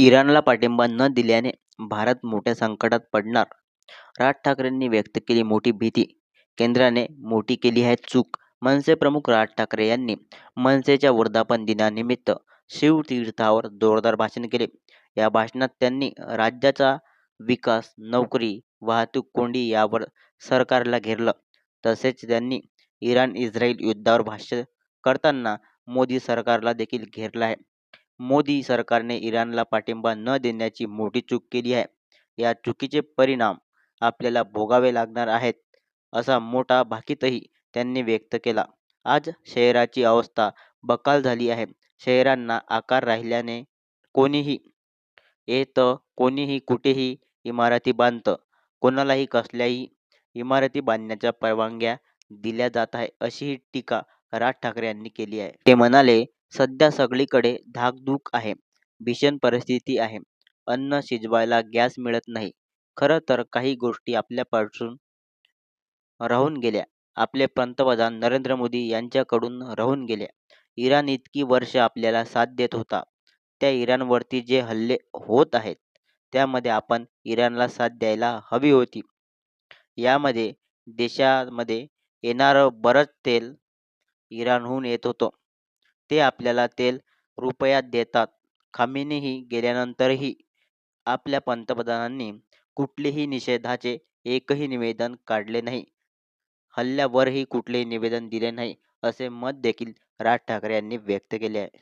इराणला पाठिंबा न दिल्याने भारत मोठ्या संकटात पडणार. राज ठाकरेंनी व्यक्त केली मोठी भीती. केंद्राने मोठी केली आहे चूक. मनसे प्रमुख राज ठाकरे यांनी मनसेच्या वर्धापन दिनानिमित्त शिवतीर्थावर जोरदार भाषण केले. या भाषणात त्यांनी राज्याचा विकास, नोकरी, वाहतूक कोंडी यावर सरकारला घेरलं. तसेच त्यांनी इराण-इस्रायल युद्धावर भाष्य करताना मोदी सरकारला देखील घेरलं आहे. मोदी सरकारने इराणला पाठिंबा न देण्याची मोठी चूक केली आहे. या चुकीचे परिणाम आपल्याला भोगावे लागणार आहेत, असा मोठा भाकीतही त्यांनी व्यक्त केला. आज शहराची अवस्था बकाल झाली आहे. शहरांना आकार राहिल्याने कोणीही येतं, कोणीही कुठेही इमारती बांधतं. कोणालाही कसल्याही इमारती बांधण्याच्या परवानग्या दिल्या जात आहे, अशीही टीका राज ठाकरे यांनी केली आहे. ते म्हणाले, सध्या सगळीकडे धाकधूक आहे. भीषण परिस्थिती आहे. अन्न शिजवायला गॅस मिळत नाही. खरं तर काही गोष्टी आपल्यापासून राहून गेल्या. आपले पंतप्रधान नरेंद्र मोदी यांच्याकडून राहून गेल्या. इराण इतकी वर्ष आपल्याला साथ देत होता. त्या इराणवरती जे हल्ले होत आहेत, त्यामध्ये आपण इराणला साथ द्यायला हवी होती. यामध्ये देशामध्ये येणारं बरंच तेल इराणहून येत होतं. ते आपल्याला तेल रुपयात देतात. खामेनेही गेल्यानंतरही आपल्या पंतप्रधानांनी कुठलेही निषेधाचे एकही निवेदन काढले नाही. हल्ल्यावरही कुठलेही निवेदन दिले नाही, असे मत देखील राज ठाकरे यांनी व्यक्त केले आहे.